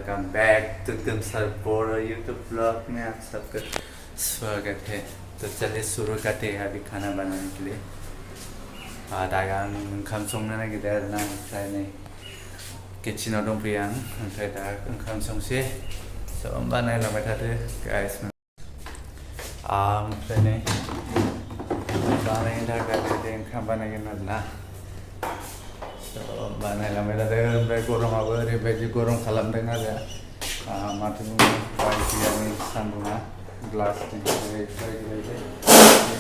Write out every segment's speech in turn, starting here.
Welcome back to तुम सरपोर YouTube blog में आप सबका स्वागत है। तो चलिए शुरू करते हैं अभी खाना बनाने के लिए। दागा ओंखाम संनो नागिरदों आरोना, ओमफ्राय नै किचेनाव दंफैयो आं, ओमफ्राय दा ओंखाम संसै। स' होमबा नायलांबाय थादो गाइस। ओमफ्राय नै बानायनो थाखाय बिदि ओंखाम बानायगोन आरोना। बानायलांबाय थादों। ओमफ्राय गरमाबो ओरैबायदि गरम खालामदों आरो माथो बुंनो, बायदियानो सान्दुङा ग्लासनि बायदि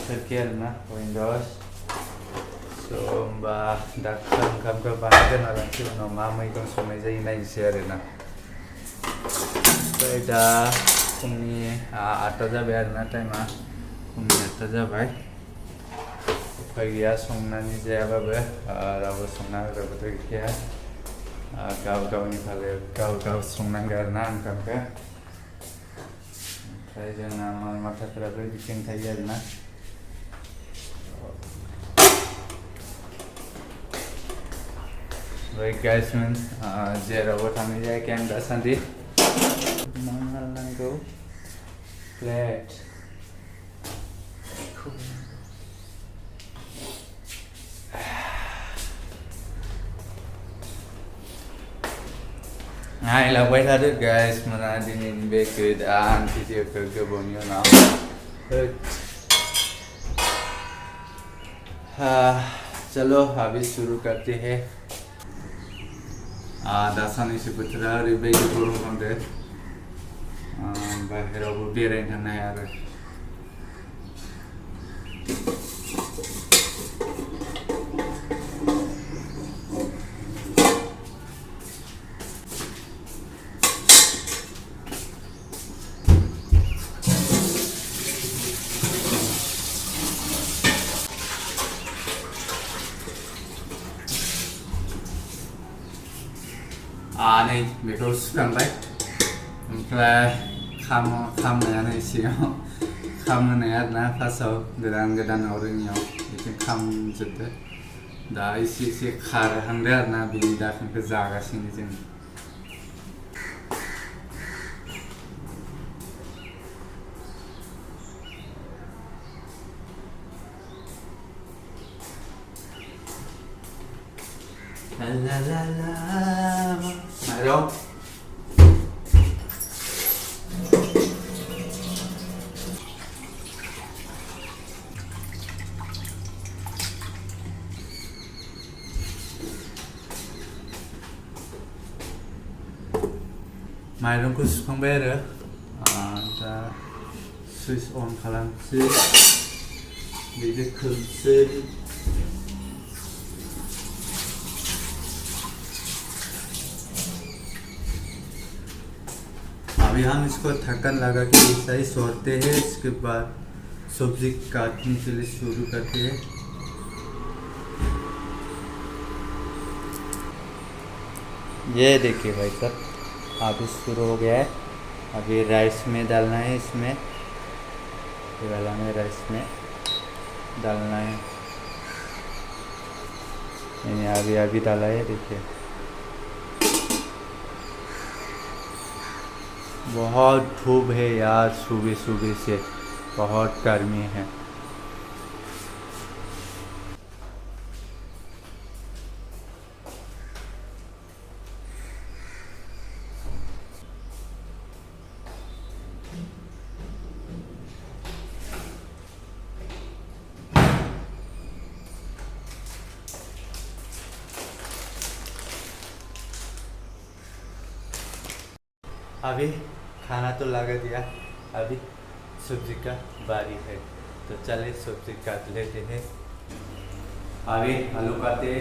खोरखि आरोना विन्ड'स। स' होमबा दा ओंखामखौ बानायग्रोना लानोसै, उनाव मा मैगं संनाय जायो नायनोसै आरोना। ओमफ्राय दा फुंनि 8टा जाबाय आरोना, टाइमा फुंनि 8टा जाबाय। उफाय गैया, संनानै जायाबाबो रावबो संना होग्राबोथ' गैखाया। गाव गावनि फालायाव गाव गाव संनांगौ आरोना ओंखामखौ। ओमफ्राय जोंना माल माथाफोराबो बिथिं थायो आरोना। ओमफ्राय गाइसमोन जेरावबो थांनाय जायाखै आं दासान्दि। मा नांगौ प्लेट नायलांबाय थादो गाइस मोना दिनैनि बे गोदान भिडिअखौ गोबावनि उनाव। चलो अभी शुरू करते हैं। दा साननैसो बोथोरा ओरैबायदि गरम खालामदों, बाहेरावबो बेरायनो थांनो हाया आरो। नै बेखौ सुखांबाय। ओमफ्राय खामनायानो सिगाङाव खामहोनाय आरोना, फार्स्टआव गोदानाव रोङियाव बिथिं खामजोबदो। दा एसे खारहांदो आरोना, बिनि दाखोनखौ जागासिनो जों। ला ला ला माइरं माइरंखौ सुखांबाय आरो दा सुइच अन खालामसै, बिदि खोबसै। अभी हम इसको ढक्कन लगा के ऐसा ही छोड़ते हैं। इसके बाद सब्जी काटने के लिए शुरू करते हैं। ये देखिए भाई साहब, अभी शुरू हो गया है। अभी राइस में डालना है, इसमें ये वाला में राइस में डालना है। मैंने अभी डाला है, देखिए। बहुत धूप है यार, सुबह सुबह से बहुत गर्मी है। अभी खाना तो लगा दिया, अभी सब्जी का बारी है। तो चलिए सब्जी काट लेते हैं। अभी आलू काटे,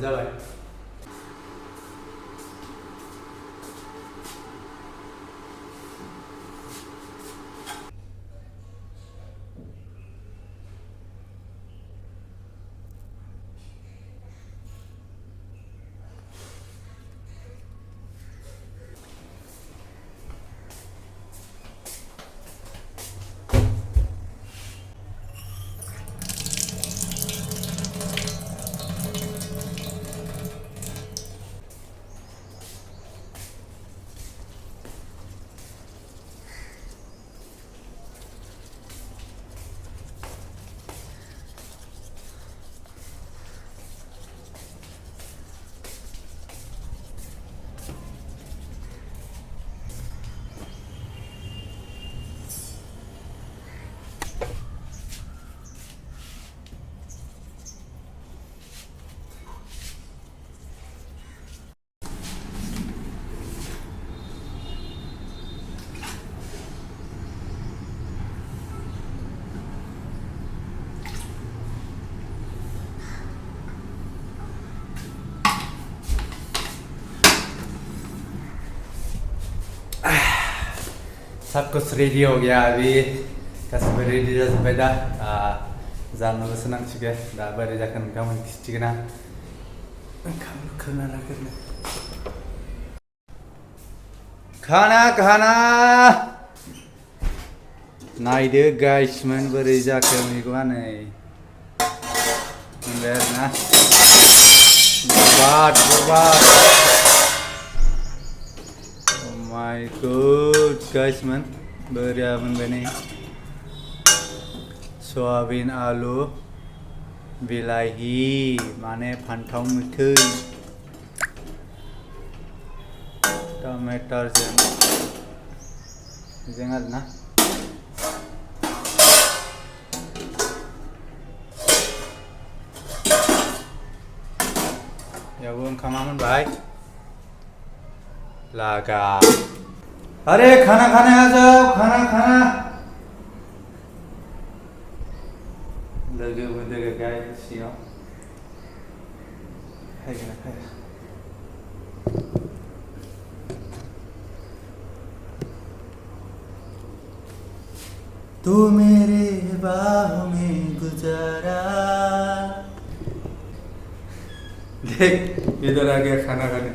जाबाय सब कुछ रेडी हो गया अभी गासिबो रेडी जाजोब्बाय दा जानोबोसो नांसिगोन दा बोरै जाखो नोंथांमोन खिथिगोन आं ओंखामखौ खोना लाग्रोनो खाना खाना नायदो गाइसमोन बोरै जाखो मैगङा नै मोनबाय आरोना बरबाद My God, guys man, beria menbene. Soyabin alu, bilahi, mane pantau mutai, tomato jangan na. Ya bukan kamaman baik. लागा अरे खाना खाने आ जाओ खाना खाना लगे हुए देगा गाय सिया खाएगा ना खाएगा तू मेरे बाहों में गुजारा देख इधर आ गया खाना खाने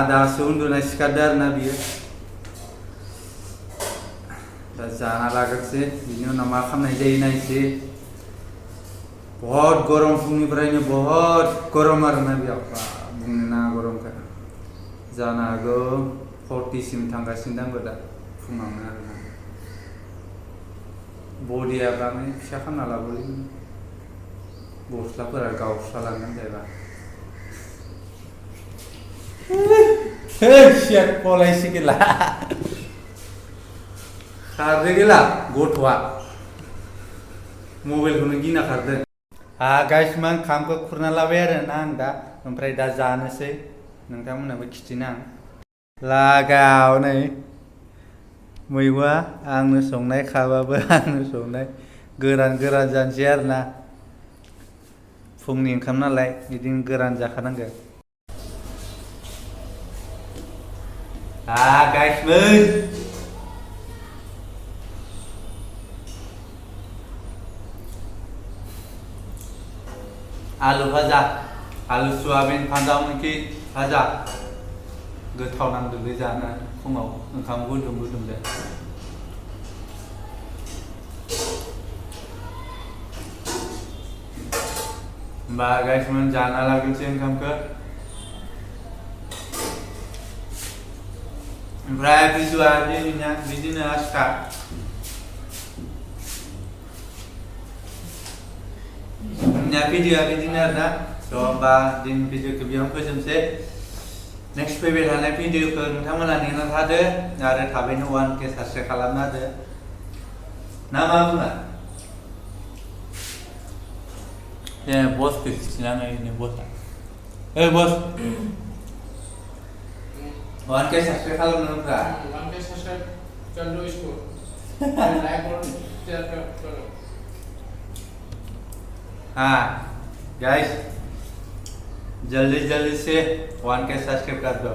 दासो उन्दुनाय सिखारदों आरोना बियो दा जाना लाग्रोसै बिनि उनाव मा खालामनाय जायो नायसै बहुत गरम फुंनिफ्रायनो बहुत गरम आरोना बेयाव बुंनो नाङा गरमखौ जानो हागौ 40 सिम थांगासिनो दं दा फुङावनो आरोना बडिया बाङाय फिसा खालामना लाबोलै गस्लाफोरा गावस्रालांगोन जाहैबा Shit, polisi gila. Karde gila, gotwa. Mobil kuno gina karde. Guys, man kamko kurna lawer nang da, ompray da jana se, nang kamu nabe kitinang. Lagau nih, muywa, angnu songnai kababe, angnu songnai, geran janjiar na. Fungni kamna lai, idin geran jakanangga. Guys man आलु भाजा आलु soybean फान्थाव मैखि भाजा गोथाव नांदोंलै जानो फुङाव ओंखाम गुदुं गुदुंजों होमबा गाइस मोन जाना लाग्रोसै ओंखामखौ ओमफ्राय भिडिअआ बिदिनो स्टार्ट भिडिअआ बिदिनो आरोना थ' होमबा दिन भिडिअखौ बेयावनो फोजोबसै नेक्स्ट फैबाय थानाय भिडिअखौ नोंथांमोना नेना थादो आरो थाबैनो 1K साबस्क्राइब खालामना होदो ना मा बुङा बस फैफिननानै बसआ बस 1K सब्सक्राइब खालामनो होनब्रा 1K सब्सक्राइब कर लो इसको लाइक और शेयर करो हाँ गाइस, जल्दी जल्दी से 1K सब्सक्राइब कर दो।